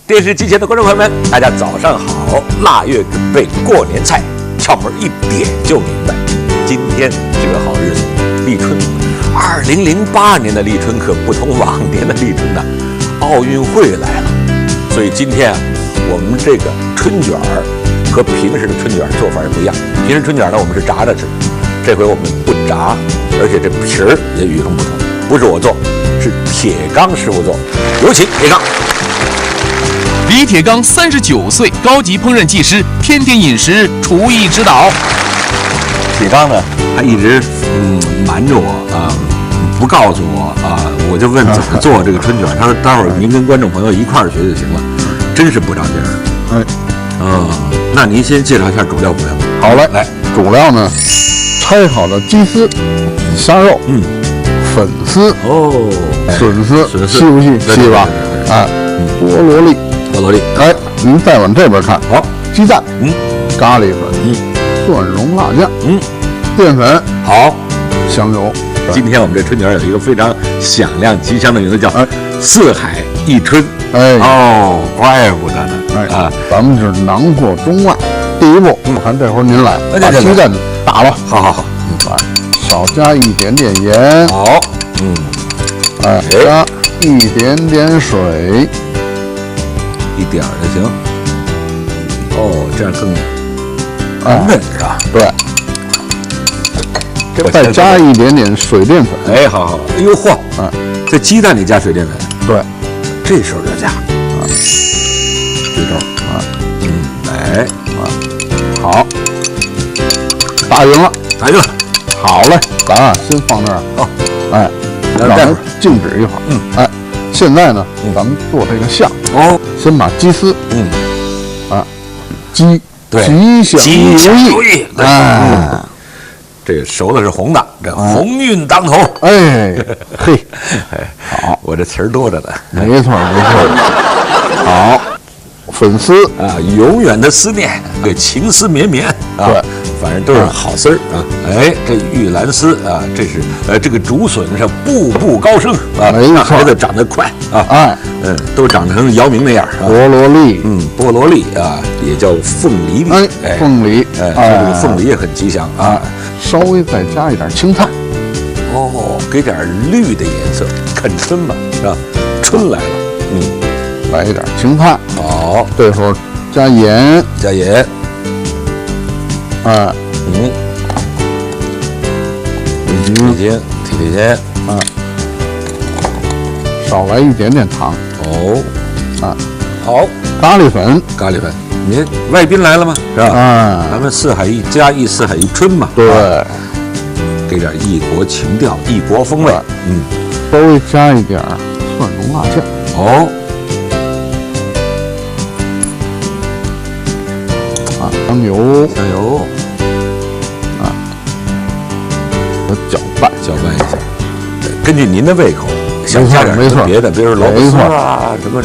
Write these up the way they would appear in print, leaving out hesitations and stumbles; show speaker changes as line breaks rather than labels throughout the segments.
电视机前的观众朋友们，大家早上好！腊月准备过年菜，窍门一点就明白。今天是个好日子，立春。2008年的立春可不同往年的立春呐，奥运会来了。所以今天啊，我们这个春卷儿和平时的春卷做法也不一样。平时春卷呢，我们是炸着吃，这回我们不炸，而且这皮儿也与众不同。不是我做，是铁刚师傅做。有请铁刚。
李铁刚39岁，高级烹饪技师，天天饮食厨艺指导。
铁刚呢，他一直瞒着我啊，不告诉我啊，我就问怎么做这个春卷，他说待会儿您跟观众朋友一块儿学就行了，真是不着急儿。那您先介绍一下主料吧。
好嘞，
来，
主料呢，拆好的鸡丝、虾肉，粉丝、笋丝，细不细？细吧？哎，菠萝粒，哎，您再往这边看，好，鸡蛋，咖喱粉，蒜蓉辣酱，淀粉，
好，
香油。
今天我们这春卷有一个非常响亮吉祥的名字，叫四海一春。
哎，
怪不得呢。
哎咱们是囊括中外。第一步，看这会儿您来，把鸡蛋打了。
好，
少加一点点盐。
好，
加一点点水。
一点儿就行。这样更嫩是吧？
对。再加一点点水淀粉。
哎，好。哎呦嚯！这鸡蛋里加水淀粉。
对，
这时候就加。这时候
好，打匀了。好嘞，咱先放这儿。让它静止一会儿。现在呢，咱们做这个馅。先把鸡丝，吉祥如意。
这个熟的是红的，这鸿运当头。好，我这词儿多着呢。
没错。好，粉丝
永远的思念，对，情丝绵绵啊。对，反正都是好丝儿啊。这玉兰丝啊，这是这个竹笋是步步高升啊，让孩子长得快啊。都长得成姚明那样。
菠
萝粒啊，也叫凤梨粒。
凤梨，
这个凤梨也很吉祥啊。
稍微再加一点青菜。
给点绿的颜色，啃春吧，是吧？春来了。
来一点青菜。
好，
这时候加盐。
已经提鲜。
少来一点点糖。
好，
咖喱粉。
您外宾来了吗？是吧？咱们四海一春嘛。
对，
给点异国情调、异国风味。
稍微加一点蒜蓉辣酱。香油。搅拌
一下，根据您的胃口，想加点别的，比如说萝卜丝啊，什么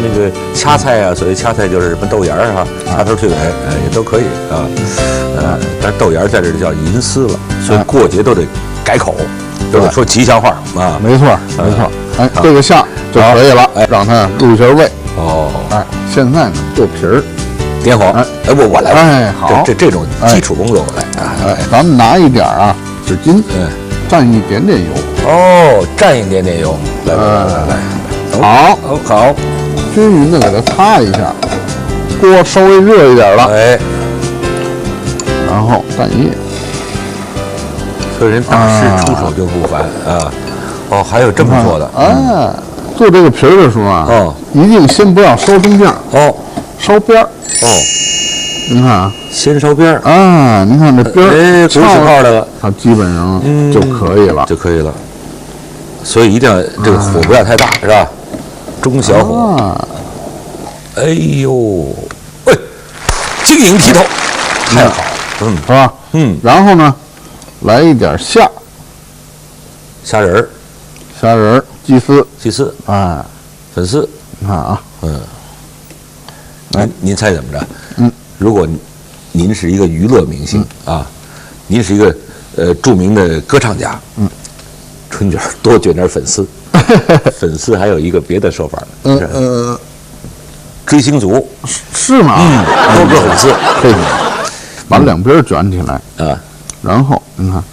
那个掐菜啊，所谓掐菜就是什么豆芽啊、掐头去尾，也都可以啊。但豆芽在这叫银丝了，所以过节都得改口，都得说吉祥话啊。
没错。这个馅就可以了，让它入下味。现在呢，做皮儿。
点火，我来。
好，
这种基础工作我来。
咱们拿一点纸巾，蘸一点点油。
蘸一点点油。
来。好，均匀的给它擦一下。锅稍微热一点了。然后蛋液。
这人大师出手就不凡啊。还有这么做的。
做这个皮儿的时候啊，一定先不要烧中间。烧边儿。您看啊，
先烧边儿
您看这边儿
鼓起泡来了，
它基本上就可以了。
所以一定要这个火不要太大，是吧？中小火。哎呦，晶莹剔透，太好，
是吧？然后呢，来一点馅儿，
虾仁
儿，鸡丝，
粉丝。
你看啊，
您猜怎么着？如果您是一个娱乐明星您是一个著名的歌唱家，春卷多卷点粉丝，粉丝还有一个别的说法，追星族，
是吗？
多个粉丝，
对，把两边卷起来
啊，
然后你看，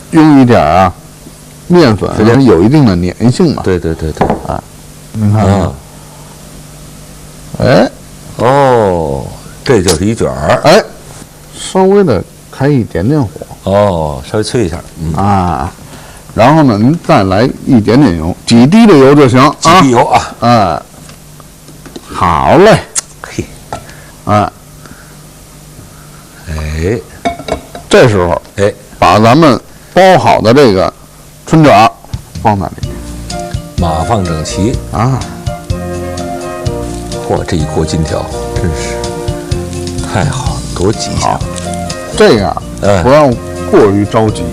用一点啊面粉，有一定的粘性嘛。
对，
啊，你看，哎，
哦，这就是一卷儿，
哎，稍微的开一点点火，
哦，稍微催一下，
然后呢，您再来一点点油，几滴的油就行，
几滴油啊，
好嘞，
嘿，
哎，这时候，把咱们包好的这个春卷放在里面，
码放整齐
啊！
嚯，这一锅金条真是太好了，多吉祥！
这个不要过于着急，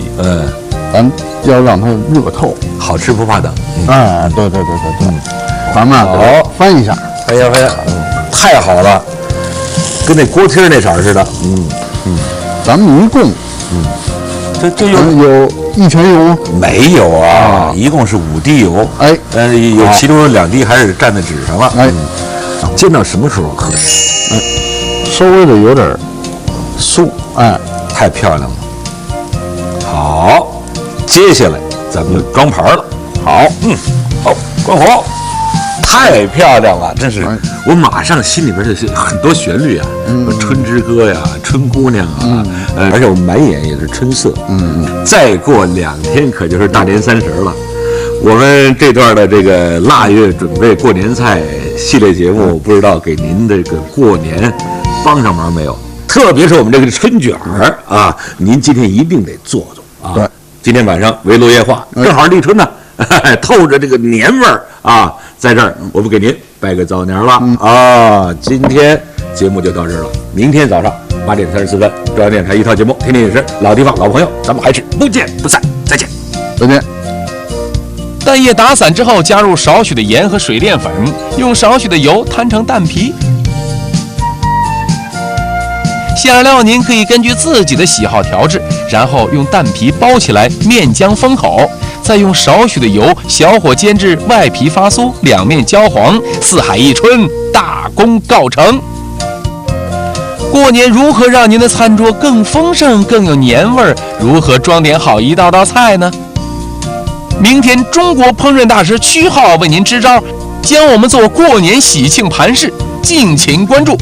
咱要让它热透，
好吃不怕等。
对，咱们好翻一下，
翻一下，太好了，跟那锅贴那色似的。
咱们一共，
这有
1000油吗？
没有啊，一共是5滴油。有其中有2滴还是蘸在纸上了。煎到什么时候合适？
稍微的有点
酥，太漂亮了。好，接下来咱们就装盘了。好，好，关火。太漂亮了，真是！我马上心里边就是很多旋律啊，春之歌呀，春姑娘啊，而且我满眼也是春色。再过2天可就是大年30了。我们这段的这个腊月准备过年菜系列节目，不知道给您这个过年帮上忙没有？特别是我们这个春卷儿啊，您今天一定得做啊。
对，
今天晚上围炉夜话，正好立春呢，透着这个年味儿啊。在这儿，我们给您拜个早年了今天节目就到这儿了，明天早上8点34分，中央电视台1套节目《天天饮食》，老地方老朋友，咱们还是不见不散，再见，
再见。
蛋液打散之后，加入少许的盐和水淀粉，用少许的油摊成蛋皮。馅料您可以根据自己的喜好调制，然后用蛋皮包起来，面浆封口，再用少许的油小火煎至外皮发酥，两面焦黄，4海一春，大功告成。过年如何让您的餐桌更丰盛、更有年味儿？如何装点好一道道菜呢？明天中国烹饪大师曲浩为您支招，教我们做过年喜庆盘饰，敬请关注。